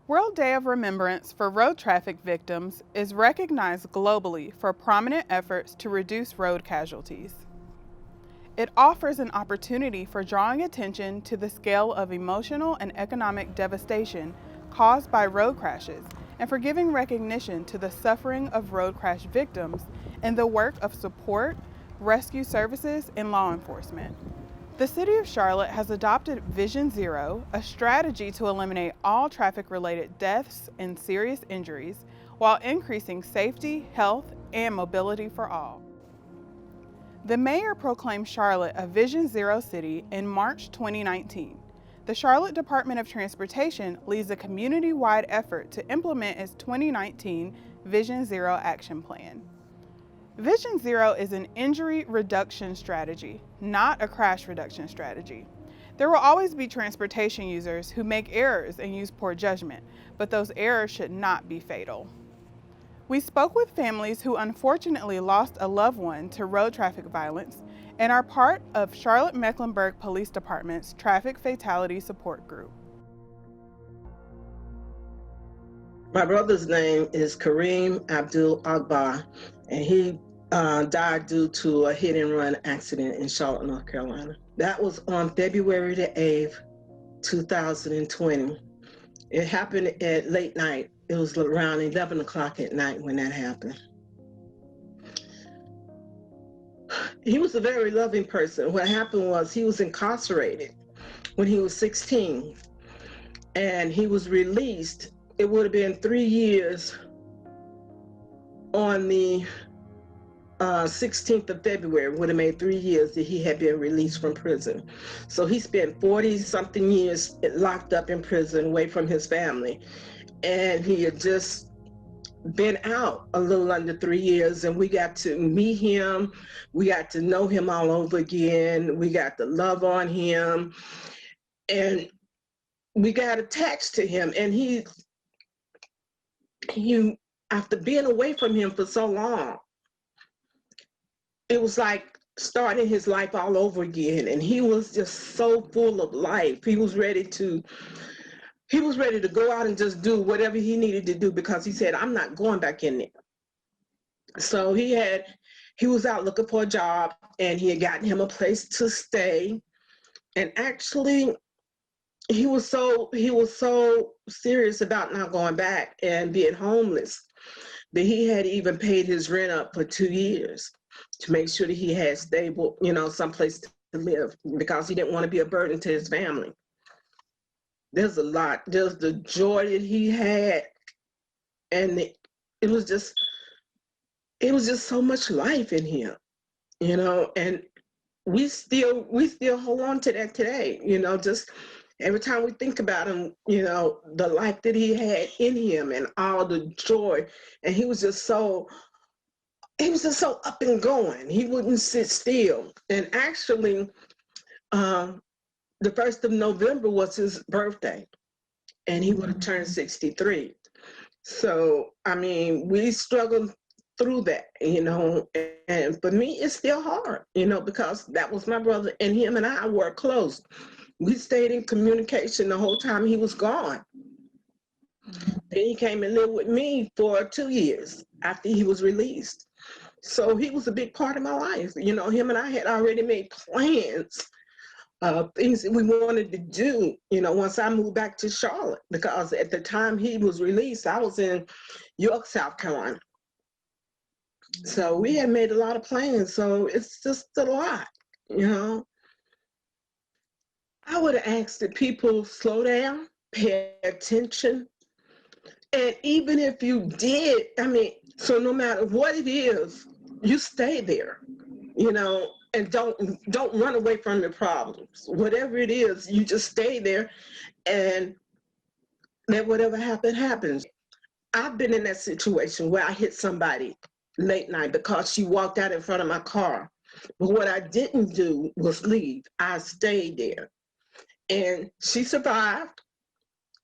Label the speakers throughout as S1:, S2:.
S1: World Day of Remembrance for road traffic victims is recognized globally for prominent efforts to reduce road casualties. It offers an opportunity for drawing attention to the scale of emotional and economic devastation caused by road crashes and for giving recognition to the suffering of road crash victims and the work of support, rescue services, and law enforcement. The City of Charlotte has adopted Vision Zero, a strategy to eliminate all traffic related deaths and serious injuries while increasing safety, health, and mobility for all. The mayor proclaimed Charlotte a Vision Zero city in March 2019. The Charlotte Department of Transportation leads a community wide effort to implement its 2019 Vision Zero action plan. Vision Zero is an injury reduction strategy, not a crash reduction strategy. There will always be transportation users who make errors and use poor judgment, but those errors should not be fatal. We spoke with families who unfortunately lost a loved one to road traffic violence and are part of Charlotte-Mecklenburg Police Department's Traffic Fatality Support Group.
S2: My brother's name is Karim Abdul Akbar, and he died due to a hit and run accident in Charlotte, North Carolina. That was on February the 8th, 2020. It happened at late night. It was around 11 o'clock at night when that happened. He was a very loving person. What happened was he was incarcerated when he was 16, and he was released. It would have been 3 years on the 16th of February, would have made 3 years that he had been released from prison. So he spent 40 something years locked up in prison away from his family. And he had just been out a little under 3 years, and we got to meet him. We got to know him all over again. We got to love on him, and we got attached to him. And he after being away from him for so long, it was like starting his life all over again. And he was just so full of life. He was ready to go out and just do whatever he needed to do, because he said, I'm not going back in there. So he was out looking for a job, and he had gotten him a place to stay. And actually, he was so serious about not going back and being homeless that he had even paid his rent up for 2 years to make sure that he had stable, someplace to live, because he didn't want to be a burden to his family. There's a lot. There's the joy that he had, and it was just so much life in him, and we still hold on to that today, just every time we think about him, the life that he had in him and all the joy. And he was just so up and going. He wouldn't sit still. And actually, the 1st of November was his birthday, and he would have turned 63. So, I mean, we struggled through that, and for me, it's still hard, because that was my brother, and him and I were close. We stayed in communication the whole time he was gone. Then he came and lived with me for 2 years after he was released. So he was a big part of my life. Him and I had already made plans, things that we wanted to do, once I moved back to Charlotte, because at the time he was released, I was in York, South Carolina. So we had made a lot of plans. So it's just a lot, I would have asked that people slow down, pay attention. And even if you did, so no matter what it is, you stay there, and don't run away from your problems. Whatever it is, you just stay there, and let whatever happens. I've been in that situation where I hit somebody late night because she walked out in front of my car. But what I didn't do was leave. I stayed there. And she survived,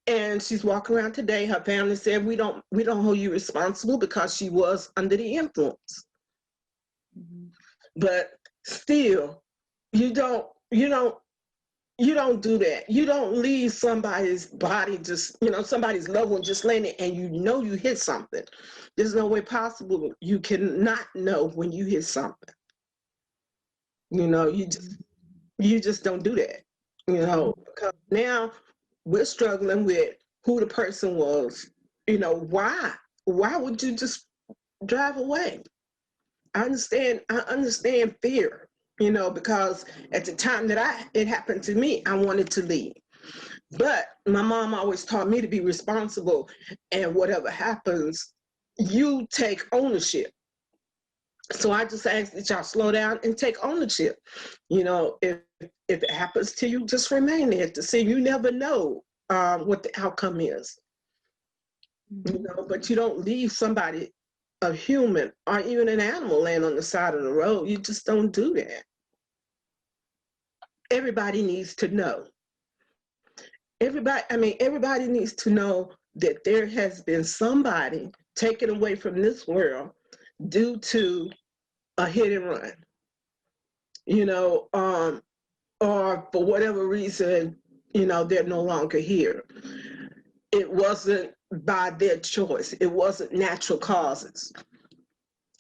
S2: and she's walking around today. Her family said, we don't hold you responsible because she was under the influence. Mm-hmm. But still, you don't You don't do that. You don't leave somebody's body just, somebody's loved one just laying there and you hit something. There's no way possible you cannot know when you hit something. You just don't do that. Because now we're struggling with who the person was. Why? Why would you just drive away? I understand fear, because at the time that it happened to me, I wanted to leave. But my mom always taught me to be responsible, and whatever happens, you take ownership. So I just ask that y'all slow down and take ownership. If it happens to you, just remain there to see. You never know what the outcome is. But you don't leave somebody, a human or even an animal, laying on the side of the road. You just don't do that. Everybody needs to know. Everybody needs to know that there has been somebody taken away from this world due to a hit and run, or for whatever reason, they're no longer here. It wasn't by their choice. It wasn't natural causes.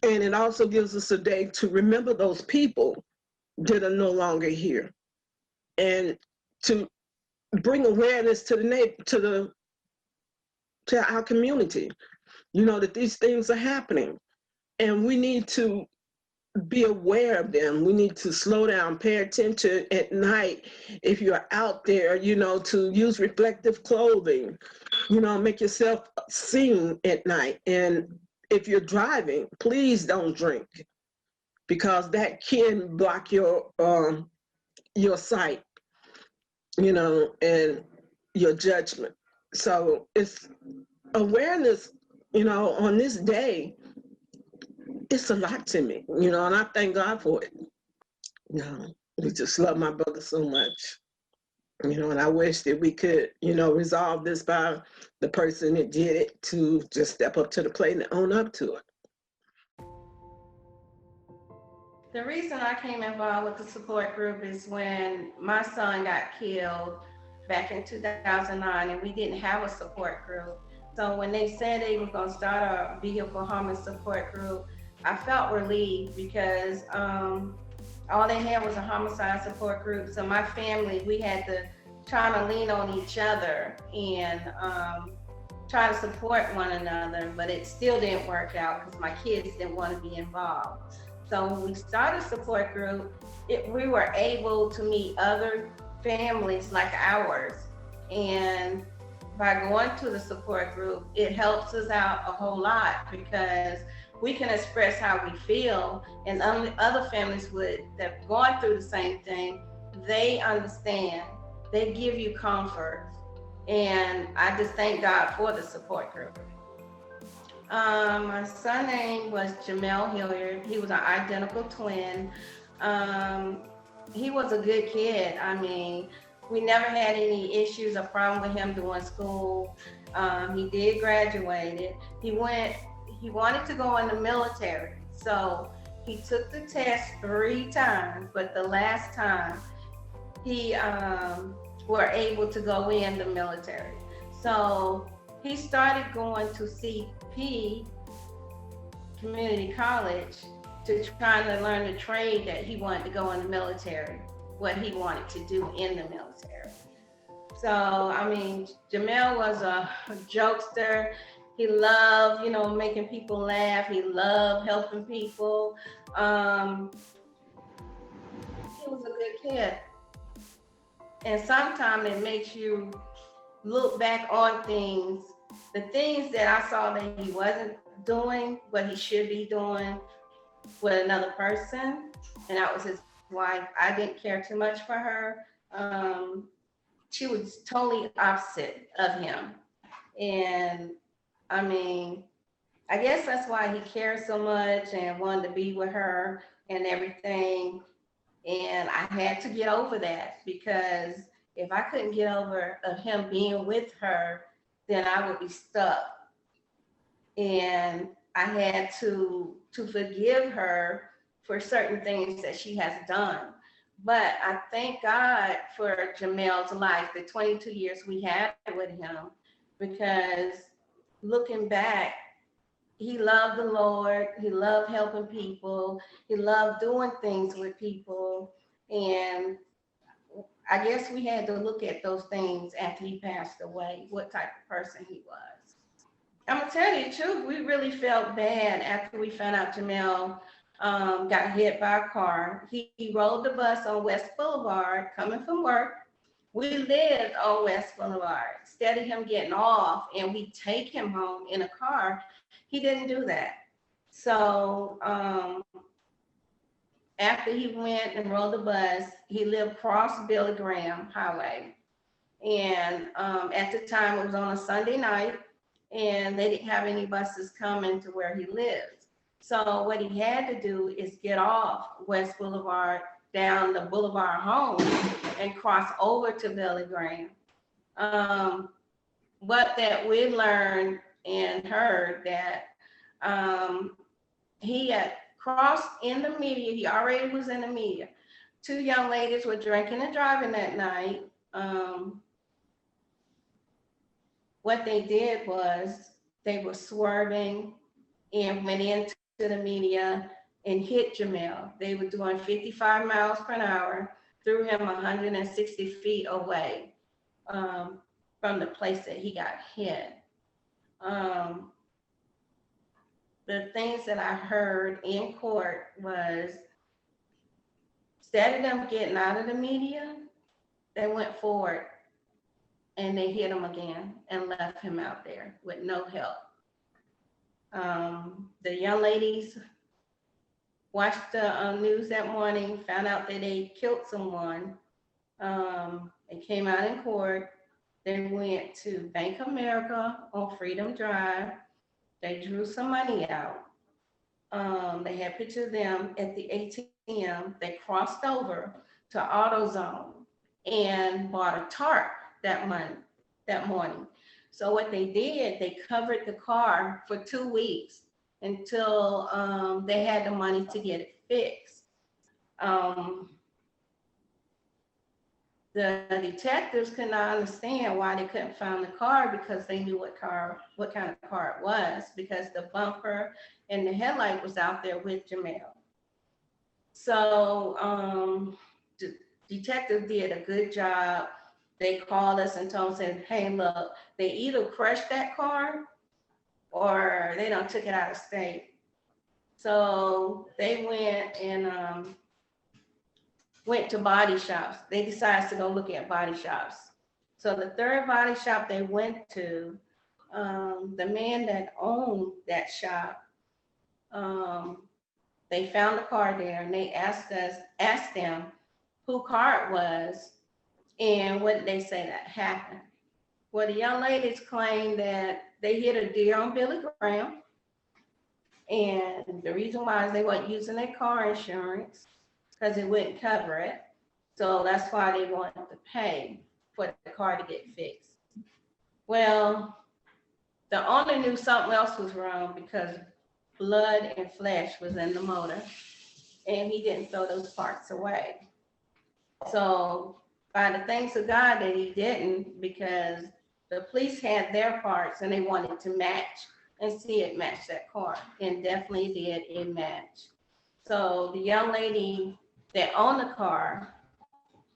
S2: And it also gives us a day to remember those people that are no longer here, and to bring awareness to our community, that these things are happening, and we need to be aware of them. We need to slow down, pay attention at night. If you're out there, to use reflective clothing, make yourself seen at night. And if you're driving, please don't drink, because that can block your sight, and your judgment. So it's awareness, on this day. It's a lot to me, and I thank God for it. We just love my brother so much, and I wish that we could, resolve this by the person that did it to just step up to the plate and own up to it.
S3: The reason I came involved with the support group is when my son got killed back in 2009, and we didn't have a support group. So when they said they were going to start a vehicle homicide support group, I felt relieved, because all they had was a homicide support group. So my family, we had to try to lean on each other and try to support one another, but it still didn't work out because my kids didn't want to be involved. So when we started a support group, we were able to meet other families like ours. And by going to the support group, it helps us out a whole lot, because we can express how we feel, and other families that have gone through the same thing, they understand, they give you comfort. And I just thank God for the support group. My son's name was Jamel Hilliard. He was an identical twin. He was a good kid. We never had any issues or problem with him doing school. He did graduate. He wanted to go in the military. So he took the test 3 times, but the last time he were able to go in the military. So he started going to CP, community college, to try to learn the trade that he wanted to go in the military, what he wanted to do in the military. So, Jamel was a jokester. He loved, making people laugh. He loved helping people. He was a good kid. And sometimes it makes you look back on things, the things that I saw that he wasn't doing, what he should be doing with another person. And that was his wife. I didn't care too much for her. She was totally opposite of him. And I guess that's why he cared so much and wanted to be with her and everything. And I had to get over that, because if I couldn't get over of him being with her, then I would be stuck. And I had to forgive her for certain things that she has done. But I thank God for Jamel's life, the 22 years we had with him, because looking back, he loved the Lord. He loved helping people. He loved doing things with people. And I guess we had to look at those things after he passed away, what type of person he was. I'm gonna tell you the truth. We really felt bad after we found out Jamel got hit by a car. He rode the bus on West Boulevard coming from work. We lived on West Boulevard. Instead of him getting off and we take him home in a car, he didn't do that. So after he went and rode the bus, he lived across Billy Graham Highway. And at the time, it was on a Sunday night, and they didn't have any buses coming to where he lived. So what he had to do is get off West Boulevard down the Boulevard home and cross over to Billy Graham. But that we learned and heard that he had crossed in the media. He already was in the media. Two young ladies were drinking and driving that night. What they did was they were swerving and went into the media and hit Jamel. They were doing 55 miles per hour, threw him 160 feet away from the place that he got hit. The things that I heard in court was, instead of them getting out of the media, they went forward and they hit him again and left him out there with no help. The young ladies watched the news that morning, found out that they killed someone. They came out in court. They went to Bank of America on Freedom Drive. They drew some money out. They had pictures of them at the ATM. They crossed over to AutoZone and bought a tarp that morning. So what they did, they covered the car for 2 weeks until they had the money to get it fixed. The detectives could not understand why they couldn't find the car, because they knew what kind of car it was, because the bumper and the headlight was out there with Jamel. So the detective did a good job. They called us and told us, hey, look, they either crushed that car or they done took it out of state. So they went and went to body shops. They decided to go look at body shops. So the third body shop they went to, the man that owned that shop, they found the car there and they asked them who car it was and what did they say that happened. Well, the young ladies claimed that they hit a deer on Billy Graham, and the reason why is they weren't using their car insurance because it wouldn't cover it. So that's why they wanted to pay for the car to get fixed. Well, the owner knew something else was wrong because blood and flesh was in the motor, and he didn't throw those parts away. So by the thanks of God that he didn't, because the police had their parts and they wanted to match and see it match that car, and definitely did it match. So the young lady that owned the car,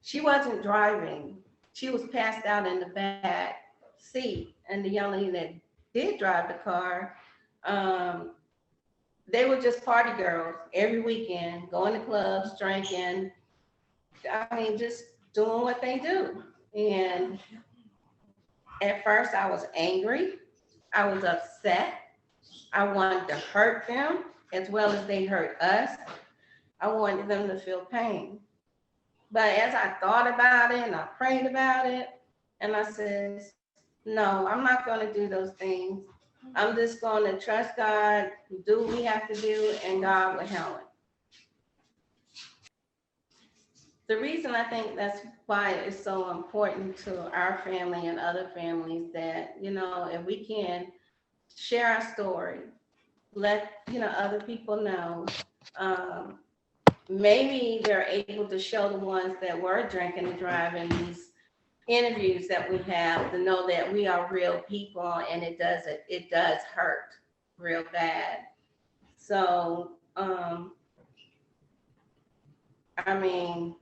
S3: she wasn't driving. She was passed out in the back seat. And the young lady that did drive the car, they were just party girls every weekend, going to clubs, drinking. I mean, just doing what they do. And at first I was angry. I was upset. I wanted to hurt them as well as they hurt us. I wanted them to feel pain. But as I thought about it and I prayed about it, and I said, no, I'm not going to do those things. I'm just going to trust God, do what we have to do, and God will handle it. The reason I think that's why it's so important to our family and other families that, if we can share our story, let, other people know, maybe they're able to show the ones that were drinking and driving these interviews that we have to know that we are real people, and it does hurt real bad. So I mean,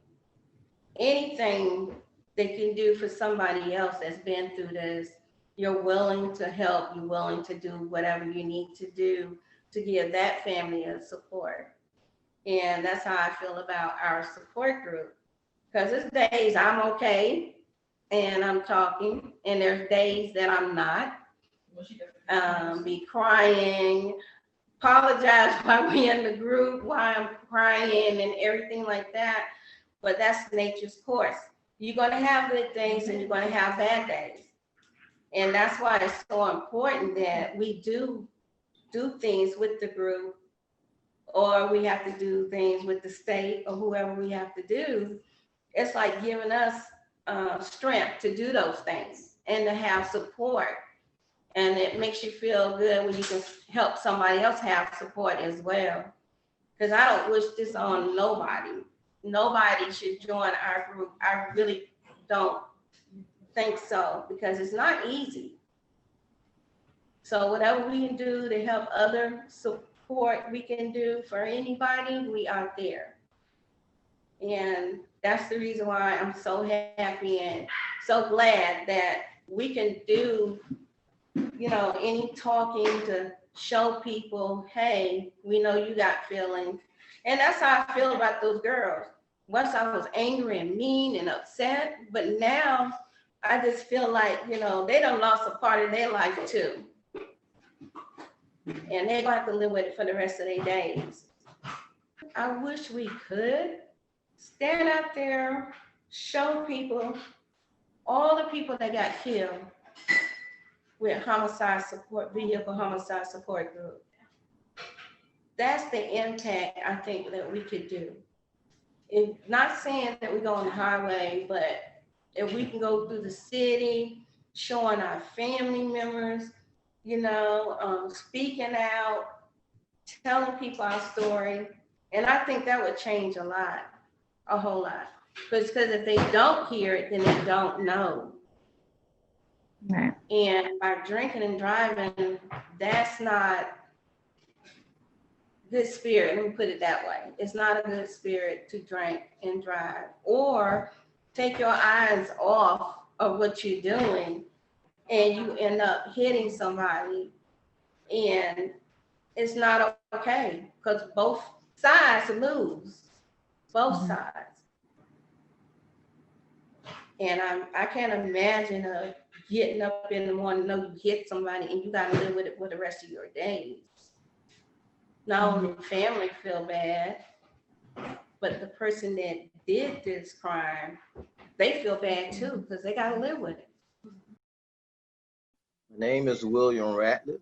S3: anything they can do for somebody else that's been through this, you're willing to help, you're willing to do whatever you need to do to give that family a support. And that's how I feel about our support group. Because there's days I'm okay and I'm talking, and there's days that I'm not. Be crying, apologize why we're in the group, why I'm crying and everything like that. But that's nature's course. You're going to have good days and you're going to have bad days. And that's why it's so important that we do things with the group, or we have to do things with the state or whoever we have to do. It's like giving us strength to do those things and to have support. And it makes you feel good when you can help somebody else have support as well. Because I don't wish this on nobody. Nobody should join our group. I really don't think so, because it's not easy. So whatever we can do to help other support we can do for anybody, we are there. And that's the reason why I'm so happy and so glad that we can do, any talking to show people, hey, we know you got feelings. And that's how I feel about those girls. Once I was angry and mean and upset, but now I just feel like, they done lost a part of their life too. And they're gonna have to live with it for the rest of their days. I wish we could stand out there, show people, all the people that got killed with vehicle homicide support group. That's the impact I think that we could do. It's not saying that we go on the highway, but if we can go through the city, showing our family members, speaking out, telling people our story. And I think that would change a whole lot. Because if they don't hear it, then they don't know.
S4: Right.
S3: And by drinking and driving, that's not good spirit. Let me put it that way. It's not a good spirit to drink and drive, or take your eyes off of what you're doing and you end up hitting somebody. And it's not okay, because both sides lose. Both sides. And I can't imagine getting up in the morning, know you hit somebody and you got to live with it for the rest of your days. Not only the family feel bad, but the person that did this crime, they feel bad too, because they got to live with it.
S5: My name is William Ratliff.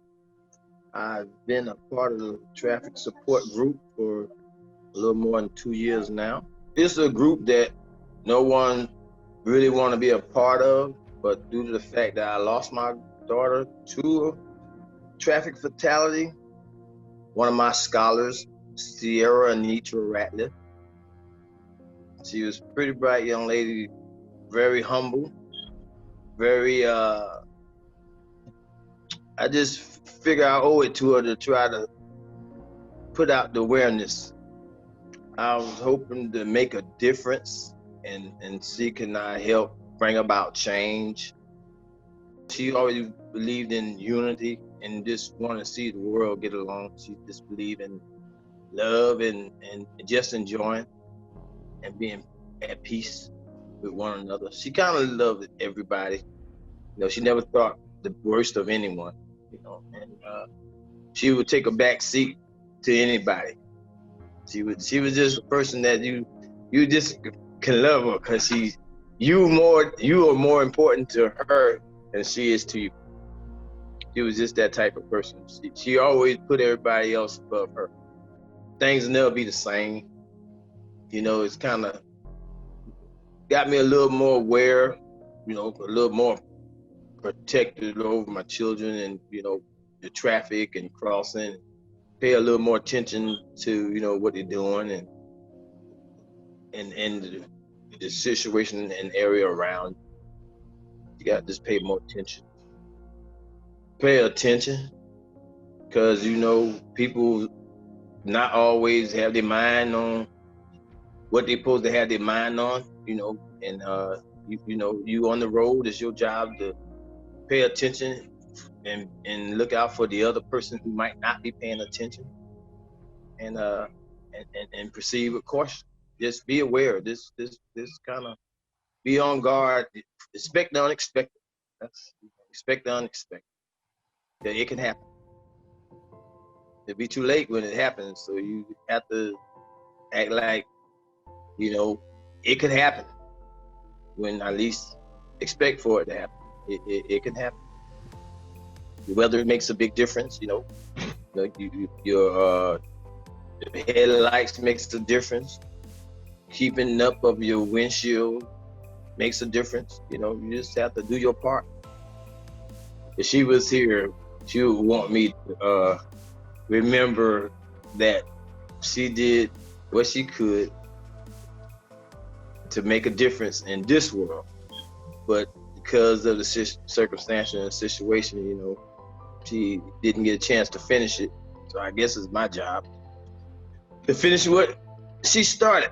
S5: I've been a part of the traffic support group for a little more than 2 years now. It's a group that no one really want to be a part of, but due to the fact that I lost my daughter to a traffic fatality, one of my scholars, Sierra Anitra Ratliff, she was a pretty bright young lady, very humble, very, I just figure I owe it to her to try to put out the awareness. I was hoping to make a difference and see can I help bring about change. She always believed in unity and just wanted to see the world get along. She just believed in love and just enjoying and being at peace with one another. She kind of loved everybody. She never thought the worst of anyone, and she would take a back seat to anybody. She was just a person that you just can love her because you are more important to her than she is to you. She was just that type of person. She always put everybody else above her. Things will never be the same. It's kind of got me a little more aware, a little more protected over my children and, the traffic and crossing. Pay a little more attention to, what they're doing. And and the situation and area around you got to just pay more attention. Pay attention, because you know people not always have their mind on what they're supposed to have their mind on, you know, and you know, you on the road, it's your job to pay attention and look out for the other person who might not be paying attention, and proceed with caution. Just be aware. This kind of be on guard. Expect the unexpected. That's expect the unexpected. Yeah, it can happen. It'll be too late when it happens, so you have to act like, you know, it could happen when I least expect for it to happen. It can happen. Whether it makes a big difference, you know, your headlights makes a difference. Keeping up of your windshield makes a difference. You know, you just have to do your part. If she was here, she would want me to remember that she did what she could to make a difference in this world. But because of the circumstance and the situation, you know, she didn't get a chance to finish it. So I guess it's my job to finish what she started.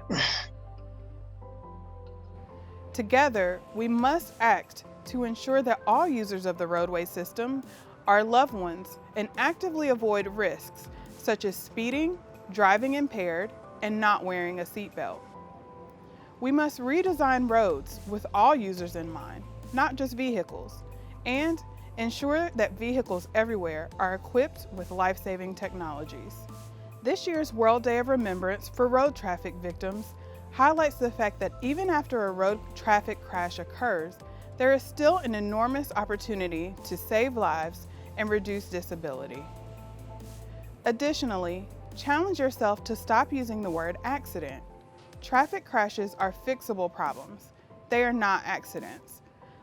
S1: Together, we must act to ensure that all users of the roadway system are loved ones and actively avoid risks such as speeding, driving impaired, and not wearing a seatbelt. We must redesign roads with all users in mind, not just vehicles, and ensure that vehicles everywhere are equipped with life-saving technologies. This year's World Day of Remembrance for road traffic victims highlights the fact that even after a road traffic crash occurs, there is still an enormous opportunity to save lives and reduce disability. Additionally, challenge yourself to stop using the word accident. Traffic crashes are fixable problems. They are not accidents.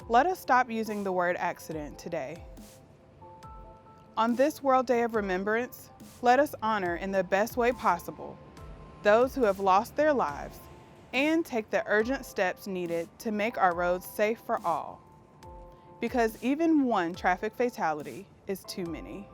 S1: Let us stop using the word accident today. On this World Day of Remembrance, let us honor in the best way possible those who have lost their lives and take the urgent steps needed to make our roads safe for all. Because even one traffic fatality is too many.